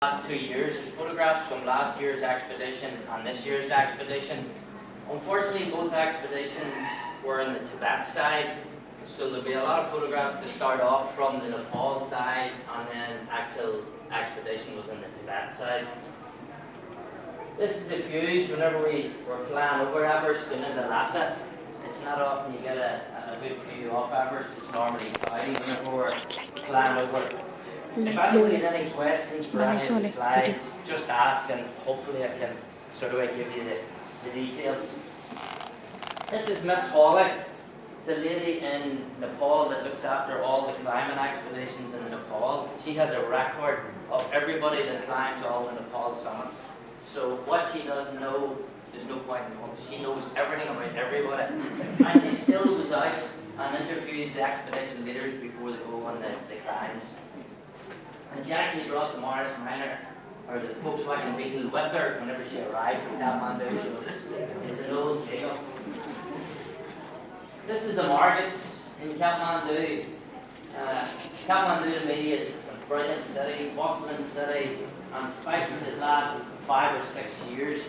last 2 years. There's photographs from last year's expedition and this year's expedition. Unfortunately, both expeditions were in the Tibet side, so there'll be a lot of photographs to start off from the Nepal side, and then actual expedition was in the Tibet side. This is the views whenever we were flying over Everest going into Lhasa. It's not often you get a good view of Everest. It's normally cloudy whenever we're flying over. If anybody has any questions for any of the slides, just ask and hopefully I can sort of give you the details. This is Miss Hawley. It's a lady in Nepal that looks after all the climbing expeditions in Nepal. She has a record of everybody that climbs all the Nepal summits. So what she doesn't know, there's no point in knowing. She knows everything about everybody. And she still goes out and interviews the expedition leaders before they go on the climbs. And she actually brought the Morris Minor, or the Volkswagen Beetle, with her whenever she arrived in Kathmandu. So it's an old deal. This is the markets in Kathmandu. Kathmandu to me is a brilliant city, bustling city, and especially this last 5 or 6 years,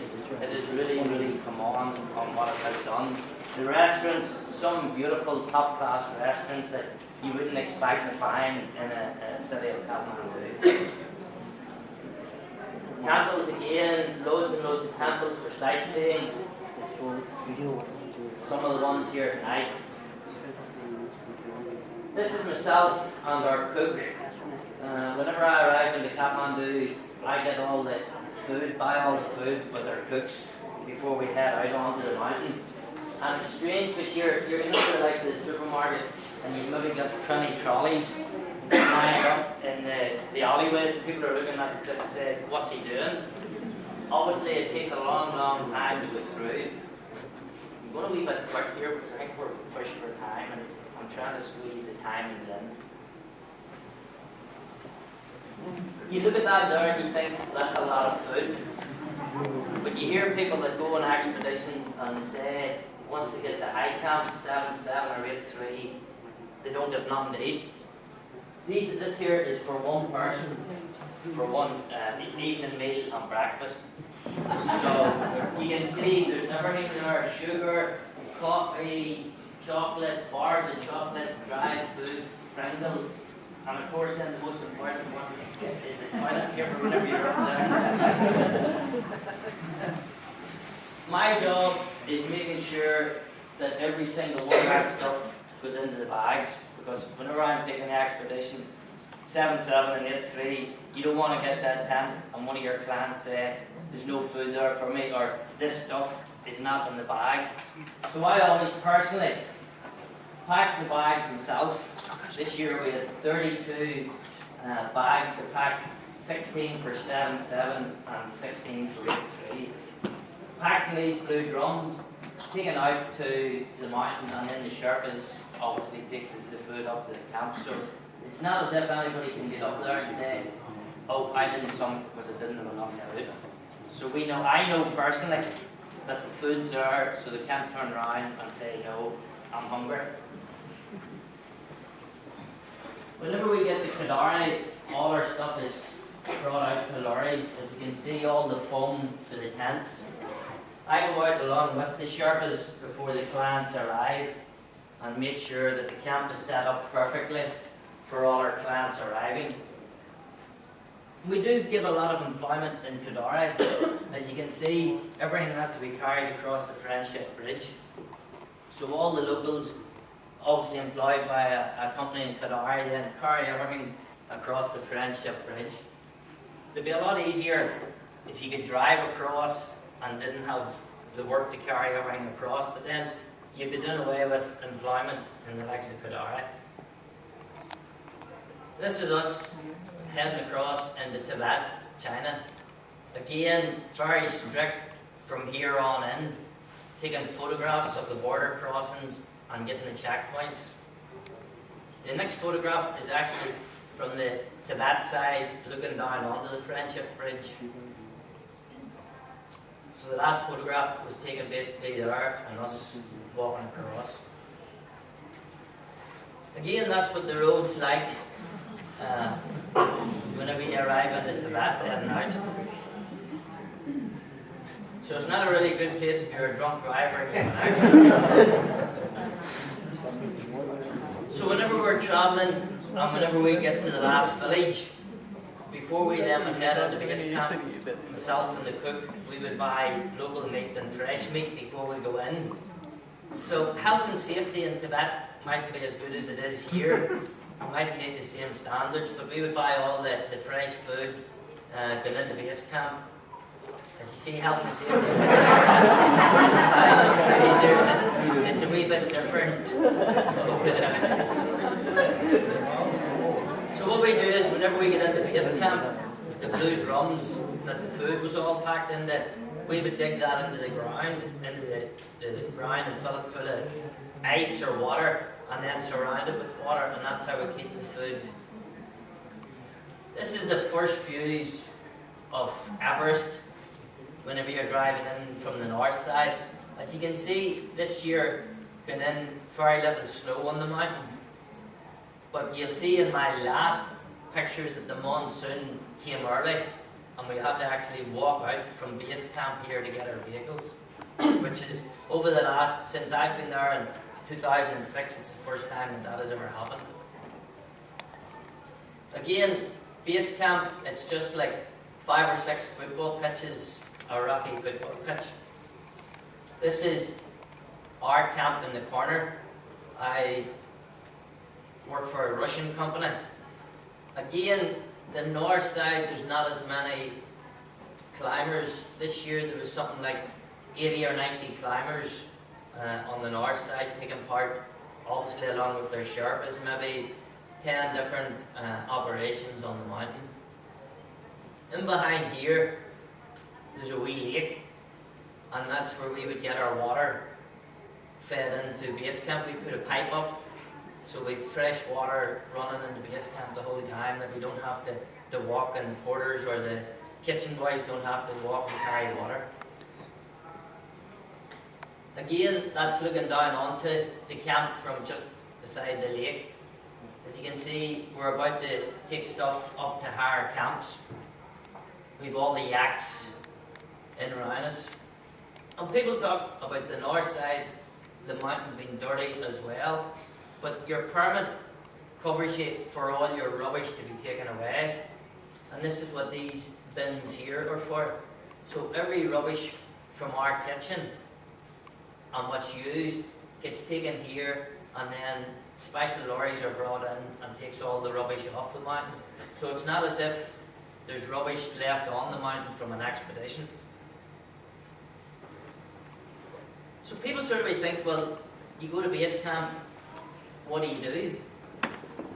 it has really come on what it has done. The restaurants, some beautiful top-class restaurants that you wouldn't expect to find in a city of Kathmandu. Temples again, loads and loads of temples for sightseeing. Some of the ones here tonight. This is myself and our cook. Whenever I arrive into Kathmandu, I get all the food, buy all the food with our cooks before we head out onto the mountain. And it's strange because you're into the likes of the supermarket and you've maybe got 20 trolleys lined up in the alleyways. People are looking at the and say, what's he doing? Obviously it takes a long time to go through. I'm going a wee bit quick here because I think we're pushed for time and I'm trying to squeeze the timings in. You look at that there and you think that's a lot of food. But you hear people that go on expeditions and say once they get to high camp, 7-7 or 8-3, they don't have nothing to eat. This here is for one person, for one evening meal and breakfast. So you can see there's everything there, sugar, coffee, chocolate, bars of chocolate, dried food, Pringles, and of course then the most important one is the toilet paper whenever you're up there. My job is making sure that every single one of that stuff goes into the bags, because whenever I'm taking the expedition, 7-7 and 8-3, you don't want to get that tent and one of your clients say, there's no food there for me, or this stuff is not in the bag. So I always personally pack the bags myself. This year we had 32 bags to pack, 16 for 7-7 and 16 for 8-3. Packing these 2 drums, taken out to the mountains, and then the Sherpas obviously take the food up to the camp. So it's not as if anybody can get up there and say, oh, I didn't some because I didn't have enough food. So I know personally that the food's there, so they can't turn around and say, no, I'm hungry. Whenever we get to Kadari, all our stuff is brought out to lorries. As you can see, all the foam for the tents. I go out along with the Sherpas before the clients arrive and make sure that the camp is set up perfectly for all our clients arriving. We do give a lot of employment in Kadari. As you can see, everything has to be carried across the Friendship Bridge. So all the locals, obviously employed by a company in Kadari, then carry everything across the Friendship Bridge. It'd be a lot easier if you could drive across and didn't have the work to carry everything across, but then you'd be doing away with employment in the likes of Kadari. This is us heading across into Tibet, China. Again, very strict from here on in, taking photographs of the border crossings and getting the checkpoints. The next photograph is actually from the Tibet side, looking down onto the Friendship Bridge. So the last photograph was taken basically there and us walking across. Again, that's what the road's like. whenever you arrive in the Tibet heading out. So it's not a really good place if you're a drunk driver and you have an accident. So whenever we're travelling and whenever we get to the last village, before we then would head into base camp, myself and the cook, we would buy local meat and fresh meat before we go in. So health and safety in Tibet might be as good as it is here. We might meet the same standards, but we would buy all the fresh food going into base camp. As you see, health and safety it's a wee bit different over there. So what we do is, whenever we get into base camp, the blue drums that the food was all packed into, we would dig that into the ground, and fill it full of ice or water, and then surround it with water, and that's how we keep the food. This is the first views of Everest whenever you're driving in from the north side. As you can see, this year been in very little snow on the mountain. But you'll see in my last pictures that the monsoon came early, and we had to actually walk out from base camp here to get our vehicles, which is over the last, since I've been there in 2006, it's the first time that has ever happened. Again, base camp, it's just like 5 or 6 football pitches, a rocky football pitch. This is our camp in the corner. I work for a Russian company. Again, the north side, there's not as many climbers. This year there was something like 80 or 90 climbers on the north side taking part, obviously along with their Sherpas, maybe 10 different operations on the mountain. In behind here, there's a wee lake, and that's where we would get our water fed into base camp. We put a pipe up, so we've fresh water running into base camp the whole time, that we don't have to walk, and the porters or the kitchen boys don't have to walk and carry water. Again, that's looking down onto the camp from just beside the lake. As you can see, we're about to take stuff up to higher camps. We've all the yaks in around us. And people talk about the north side, the mountain being dirty as well, but your permit covers you for all your rubbish to be taken away. And this is what these bins here are for. So every rubbish from our kitchen and what's used gets taken here, and then special lorries are brought in and takes all the rubbish off the mountain. So it's not as if there's rubbish left on the mountain from an expedition. So people sort of think, well, you go to base camp, what do you do?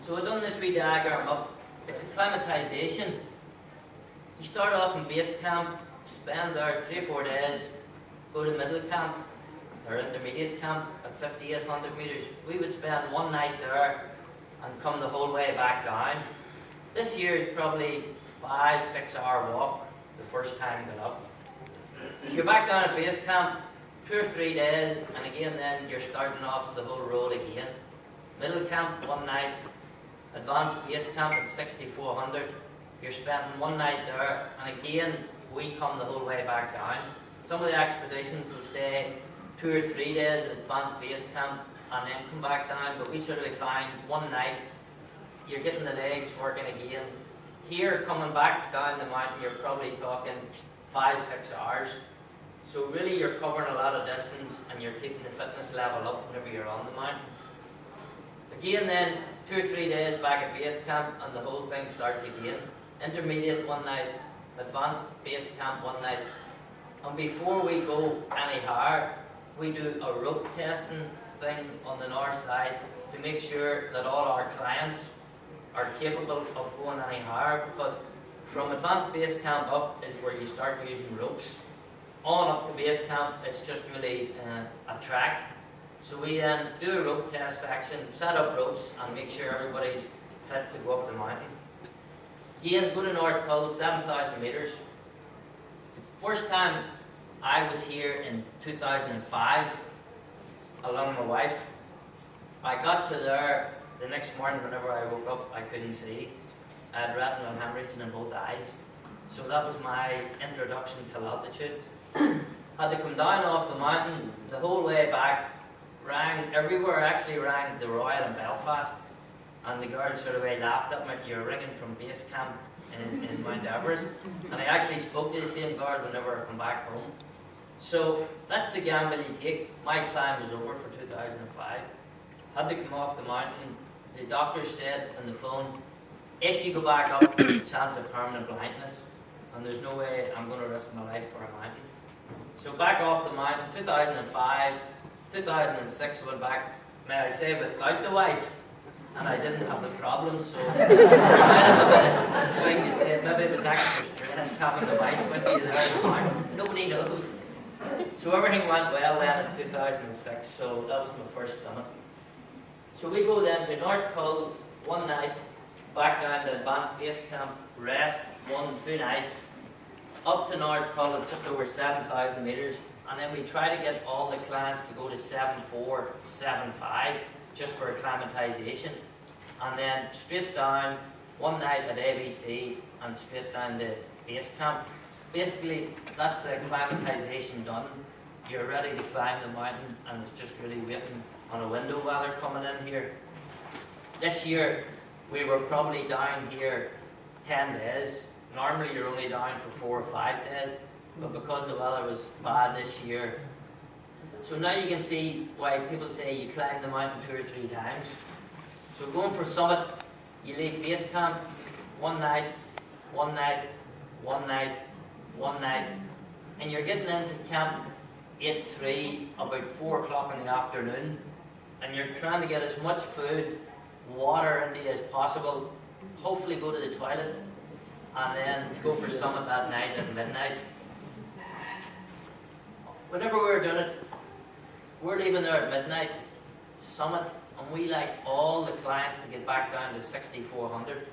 So I've done this wee diagram up. It's acclimatization. You start off in base camp, spend there 3 or 4 days, go to middle camp or intermediate camp at 5,800 meters. We would spend 1 night there and come the whole way back down. This year is probably 5-6 hour walk the first time you get up. If you're back down at base camp, 2 or 3 days, and again then you're starting off the whole road again. Middle camp 1 night, advanced base camp at 6,400. You're spending 1 night there, and again we come the whole way back down. Some of the expeditions will stay 2 or 3 days at advanced base camp and then come back down, but we sort of find 1 night, you're getting the legs working again. Here, coming back down the mountain, you're probably talking 5-6 hours. So really you're covering a lot of distance, and you're keeping the fitness level up whenever you're on the mountain. Again then, 2 or 3 days back at base camp, and the whole thing starts again. Intermediate 1 night, advanced base camp 1 night. And before we go any higher, we do a rope testing thing on the north side to make sure that all our clients are capable of going any higher, because from advanced base camp up is where you start using ropes. On up to base camp, it's just really a track. So we then do a rope test section, set up ropes, and make sure everybody's fit to go up the mountain. Again, go to North Pole, 7,000 meters. The first time I was here in 2005, along with my wife. I got to there the next morning. Whenever I woke up, I couldn't see. I had retinal and hemorrhaging in both eyes. So that was my introduction to altitude. Had to come down off the mountain the whole way back, rang everywhere, actually rang the Royal in Belfast, and the guards sort of laughed at me, "You're ringing from base camp in Mount Everest." And I actually spoke to the same guard whenever I come back home. So that's the gamble you take. My climb was over for 2005. Had to come off the mountain. The doctor said on the phone, if you go back up, there's a chance of permanent blindness, and there's no way I'm going to risk my life for a mountain. So back off the mountain, 2005, 2006 I went back, may I say, without the wife, and I didn't have the problem, so I have a bit of thing to say, maybe it was extra stress having the wife with you there in the mountain. Nobody knows. So everything went well then in 2006, so that was my first summit. So we go then to North Pole one night, back down to Advanced Base Camp, rest 2 nights, up to North Pole at just over 7,000 metres, and then we try to get all the clients to go to 7.4, 7.5, just for acclimatization, and then straight down one night at ABC and straight down to Base Camp. Basically, that's the acclimatization done. You're ready to climb the mountain, and it's just really waiting on a window weather coming in here. This year, we were probably down here 10 days. Normally, you're only down for 4 or 5 days, but because the weather was bad this year. So now you can see why people say you climb the mountain 2 or 3 times. So going for summit, you leave base camp one night, one night, one night, one night, and you're getting into camp 8:03 about 4 o'clock in the afternoon, and you're trying to get as much food, water into you as possible, hopefully go to the toilet, and then go for summit that night at midnight. Whenever we're doing it, we're leaving there at midnight, summit, and we like all the clients to get back down to 6,400.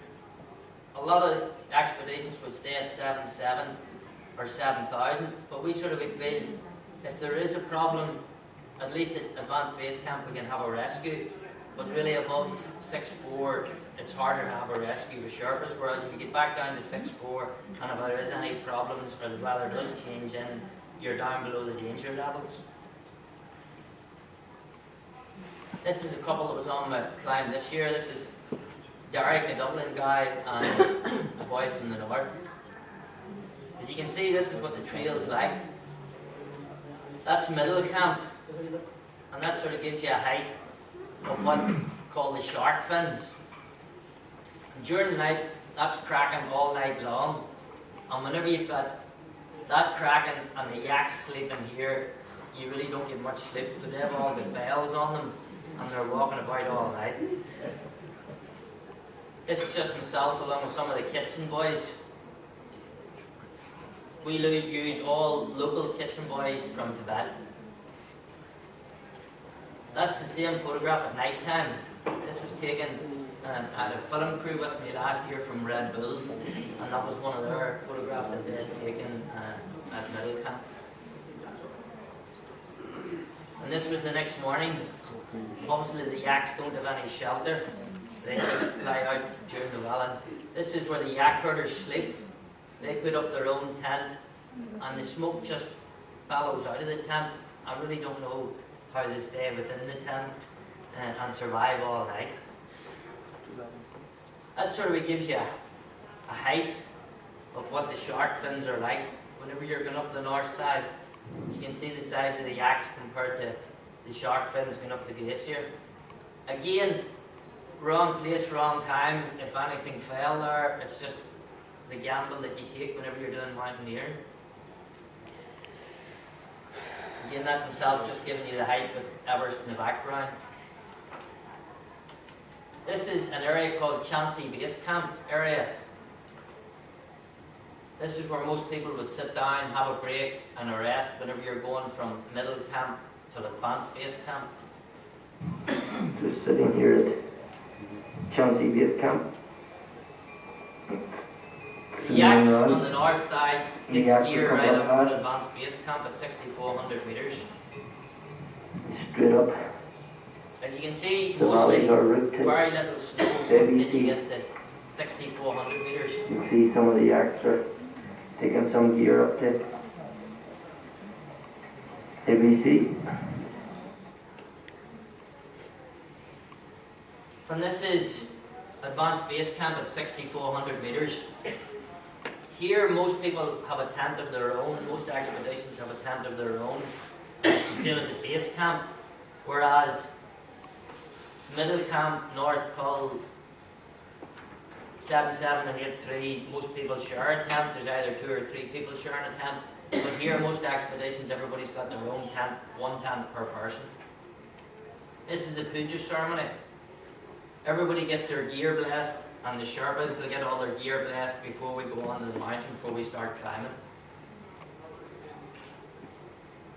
A lot of expeditions would stay at 7,700 or 7,000, but we sort of feel if there is a problem, at least at Advanced Base Camp we can have a rescue, but really above 6.4 it's harder to have a rescue with Sherpas, whereas if you get back down to 6.4 and if there is any problems or the weather does change in, you're down below the danger levels. This is a couple that was on my climb this year. This is Derek, a Dublin guy, and a boy from the north. As you can see, this is what the trail's like. That's middle camp, and that sort of gives you a height of what we call the shark fins. And during the night, that's cracking all night long, and whenever you've got that cracking and the yaks sleeping here, you really don't get much sleep because they have all the bells on them and they're walking about all night. This is just myself along with some of the kitchen boys. We use all local kitchen boys from Tibet. That's the same photograph at night time. This was taken, I had a film crew with me last year from Red Bull, and that was one of their photographs that they had taken at middle camp. And this was the next morning. Obviously the yaks don't have any shelter. They just lie out during the welling. This is where the yak herders sleep. They put up their own tent, and the smoke just bellows out of the tent. I really don't know how they stay within the tent and survive all night. That sort of gives you a height of what the shark fins are like whenever you're going up the north side. As you can see the size of the yaks compared to the shark fins going up the glacier. Again, wrong place, wrong time. If anything fell there, it's just the gamble that you take whenever you're doing mountaineering. Again, that's myself just giving you the height with Everest in the background. This is an area called Chansey Base Camp area. This is where most people would sit down, have a break and a rest whenever you're going from middle camp to Advanced Base Camp. Just sitting here at Chansey Base Camp. The yaks on the north side takes gear right up to Advanced Base Camp at 6,400 metres. Straight up. As you can see, mostly very little snow until you get to 6,400 meters. You can see some of the yards are taking some gear up to ABC. And this is advanced base camp at 6,400 meters. Here, most people have a tent of their own. Most expeditions have a tent of their own. It's the same as a base camp. Whereas middle camp, North Cull, 7, and 8-3, most people share a tent. There's either 2 or 3 people sharing a tent. But here, most expeditions, everybody's got their own tent, one tent per person. This is the puja ceremony. Everybody gets their gear blessed, and the Sherpas, they get all their gear blessed before we go onto the mountain, before we start climbing.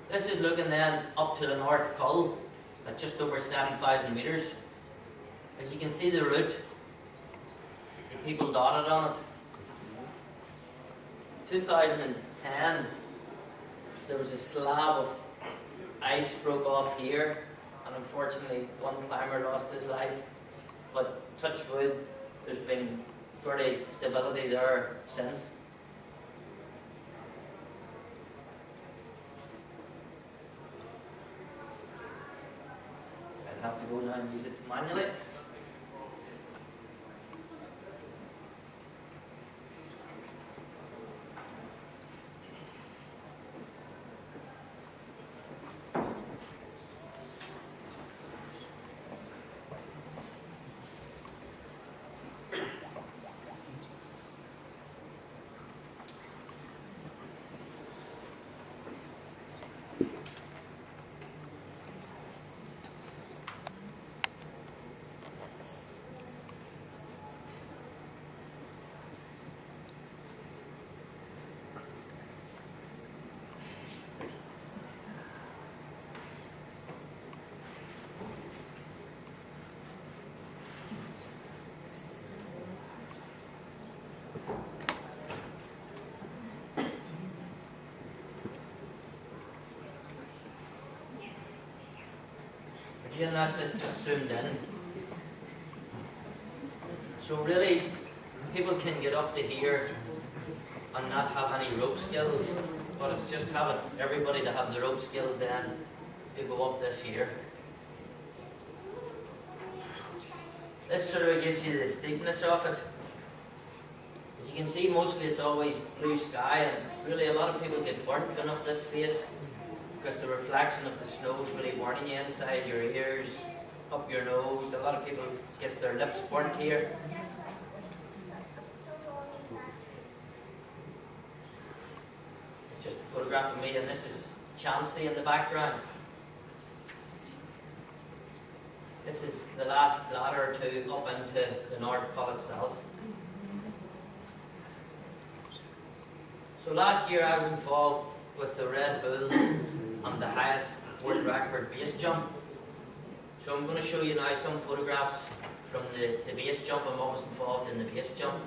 This is looking then up to the North Cull at just over 7,000 meters. As you can see the route, the people dotted on it. 2010, there was a slab of ice broke off here, and unfortunately one climber lost his life. But touch wood, there's been fairly stability there since. I'd have to go now and use it manually. Again, that's just zoomed in. So really, people can get up to here and not have any rope skills, but it's just having everybody to have the rope skills in to go up this here. This sort of gives you the steepness of it. As you can see, mostly it's always blue sky, and really a lot of people get burnt going up this face because the reflection of the snow is really burning you inside your ears, up your nose. A lot of people gets their lips burnt here. It's just a photograph of me, and this is Chansey in the background. This is the last ladder or two up into the North Cull itself. So last year I was involved with the Red Bull on the highest world record base jump. So I'm going to show you now some photographs from the base jump. I'm always involved in the base jump.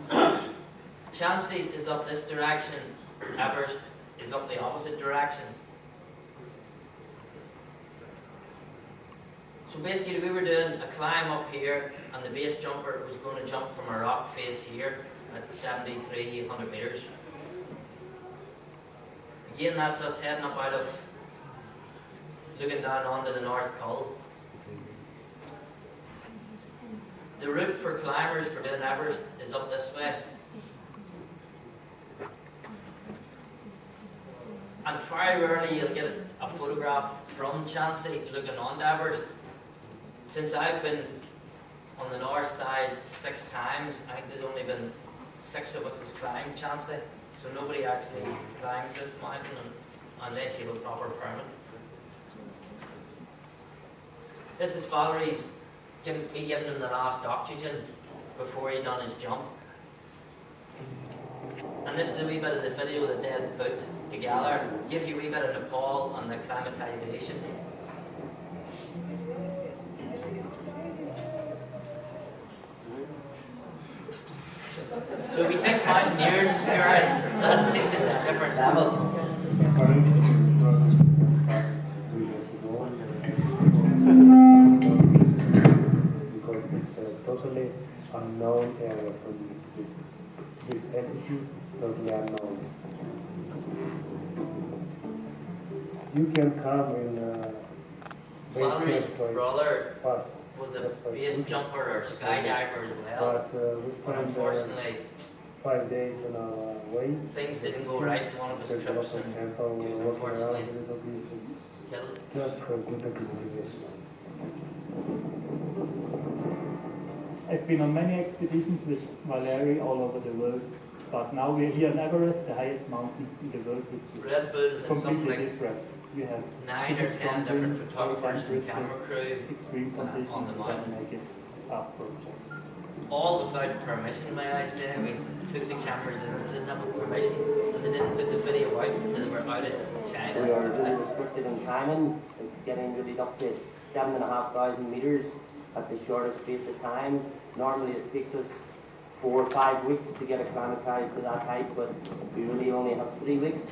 Chansey is up this direction, Everest is up the opposite direction. So basically we were doing a climb up here, and the base jumper was going to jump from a rock face here at 7,300 meters. Again, that's us heading up out of, looking down onto the North Cull. The route for climbers for doing Everest is up this way. And very rarely you'll get a photograph from Chansey looking on to Everest. Since I've been on the north side 6 times, I think there's only been 6 of us has climbed Chansey. So nobody actually climbs this mountain unless you have a proper permit. This is Valerie's me giving him the last oxygen before he done his jump. And this is a wee bit of the video that they had put together. Gives you a wee bit of Nepal and the acclimatization. So if you think mountaineering is scary, that takes it to a different level. Because it's totally unknown area for me. This entity, totally unknown. You can come in Valery's basement brother fast. was a base jumper or skydiver as well. But we But spent unfortunately, 5 days on our way. things didn't go right in one of his There's a lot trips of and temple, he was walking around a unfortunately little bit. It's killed. just for good acclimatization. I've been on many expeditions with Valery all over the world, but now we're here on Everest, the highest mountain in the world, which is Red Bull and completely something different. We have 9 or 10 different photographers and camera crew extreme conditions on the that mountain. make it tough project. All without permission, may I say. We took the cameras in and didn't have a permission, and they didn't put the video out until they were out of China. We are really restricted in climbing. It's getting really up to 7,500 meters at the shortest space of time. Normally it takes us 4 or 5 weeks to get acclimatized to that height, but we really only have 3 weeks.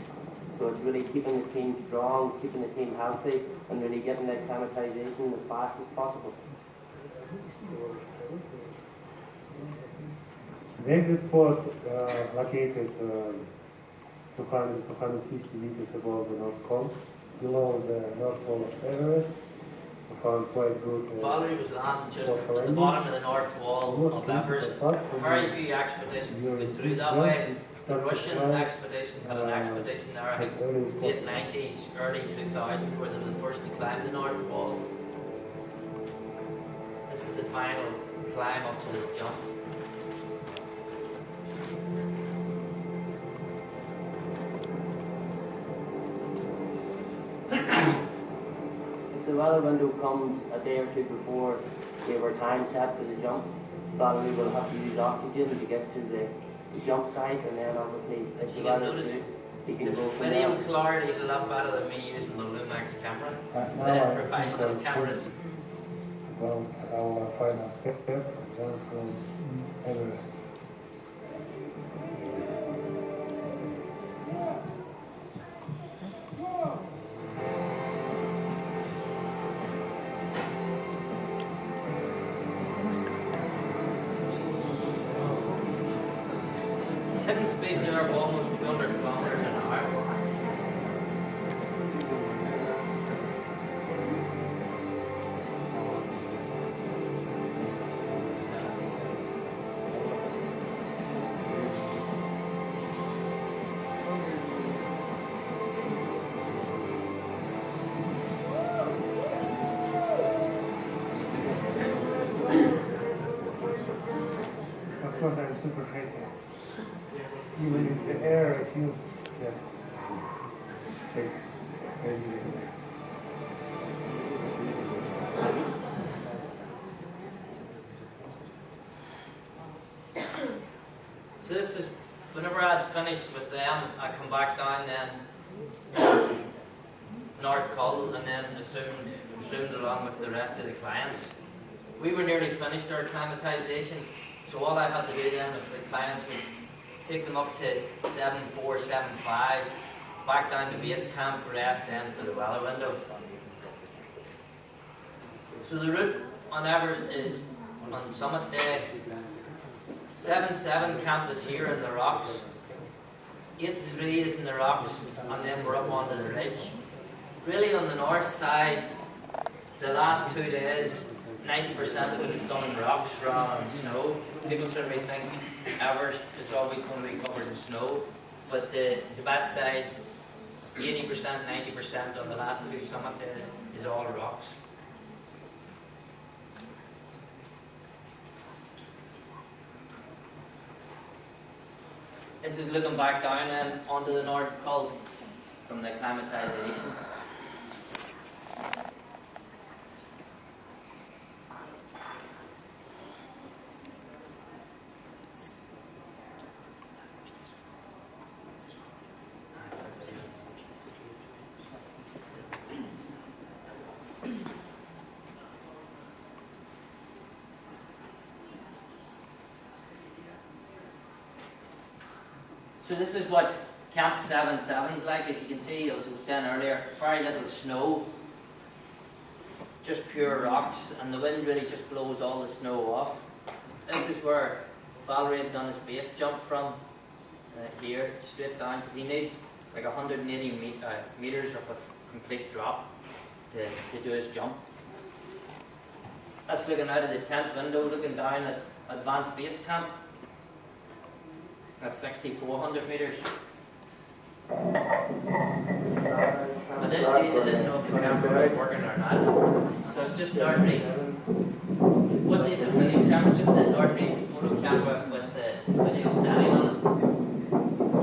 So it's really keeping the team strong, keeping the team healthy, and really getting the acclimatization as fast as possible. The exit spot located 250 meters above the North Cone, below the North Wall of Everest. We found quite good. Valery was landing just at the bottom of the north wall of Everest. Very few expeditions went through that way. The Russian expedition had an expedition there, I think, late 90s, early 2000s, where they were the first to climb the north wall. This is the final climb up to this jump. If the weather window comes a day or two before we have our time set for the jump, Valerie will have to use oxygen to get to the jump site, and then obviously As if you the can weather's notice, good, he the can go from video there. clarity is a lot better than me using the Lumax camera. Now The professional cameras. About our final step, jump from Everest. Setting speeds are almost 200 kilometers an hour. Of course, I'm super happy. Even in the air, I feel that maybe So this is, whenever I'd finished with them, I come back down then North Cull and then assumed along with the rest of the clients. We were nearly finished our acclimatization, so all I had to do then with the clients was take them up to 74, 75, back down to base camp, rest then for the weather window. So the route on Everest is on summit day. 7-7 camp is here in the rocks. 8-3 is in the rocks, and then we're up onto the ridge. Really on the north side, the last 2 days, 90% of it is done in rocks rather than snow. People certainly think Everest is always going to be covered in snow, but the Tibet side, 80%, 90% on the last 2 summit days is all rocks. This is looking back down and onto the North Cull from the acclimatization. So this is what Camp 7-7 is like. As you can see, as I was saying earlier, very little snow, just pure rocks, and the wind really just blows all the snow off. This is where Valerie had done his base jump from, here, straight down, because he needs like 180 meters of a complete drop to do his jump. That's looking out of the tent window, looking down at Advanced Base Camp. That's 6,400 meters. At this stage, I didn't know if the camera was working or not. So it's just an ordinary, wasn't even a video camera, it's just an ordinary photo camera with the video setting on it.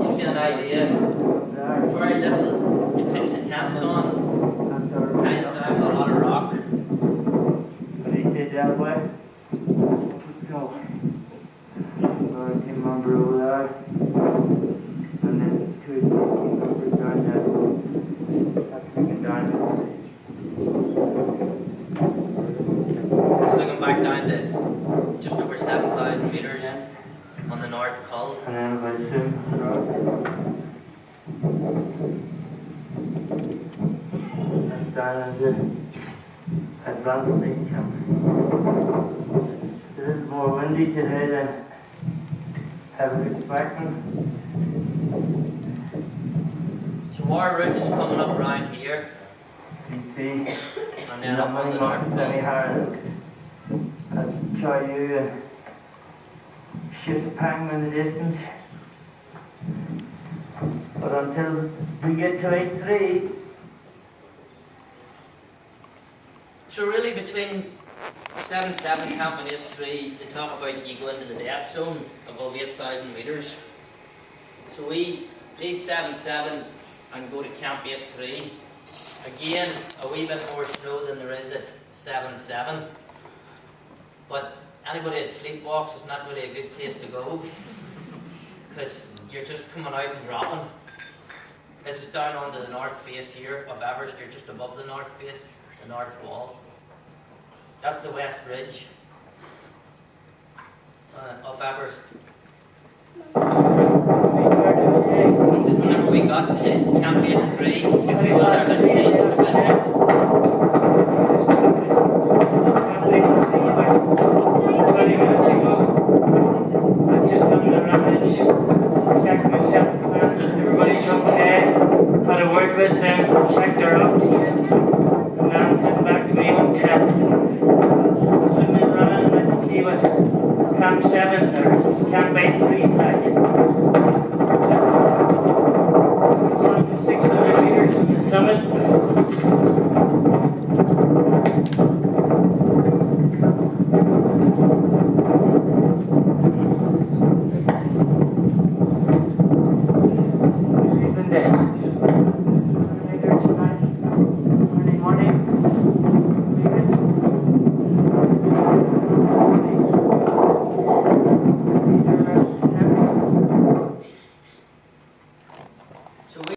Gives you an idea. Very little depicts the tents on, kind of down a lot of rock. But he did that way. Go. Came over over there. And then two came over down that freaking diamond. It's looking back down to just over 7,000 meters on the North Col. And then about two. That's down at the Advanced Base Camp. It is more windy today than I was expecting. So our route is coming up around here, You see, and then up on the North Col. anyhow, I'll show you a ship hang in the distance. But until we get to 8-3, So really between 7-7 camp and 8-3, they talk about you go into the death zone above 8,000 meters. So we leave 7-7 and go to camp 8-3. Again, a wee bit more snow than there is at 7-7. But anybody that sleepwalks is not really a good place to go, because you're just coming out and dropping. This is down onto the north face here of Everest. You're just above the north face, the north wall. That's the west ridge of Everest. This is whenever we got to Camp 8-3, that's the change of the 20 minutes ago, I've just done the runnage, checked my set plans, everybody's okay, had a word with them, checked their uptime, and now I'm heading back to my own tent. I've been running, went to see what Camp 7 or Camp 8-3 is like. Just 600 meters from the summit.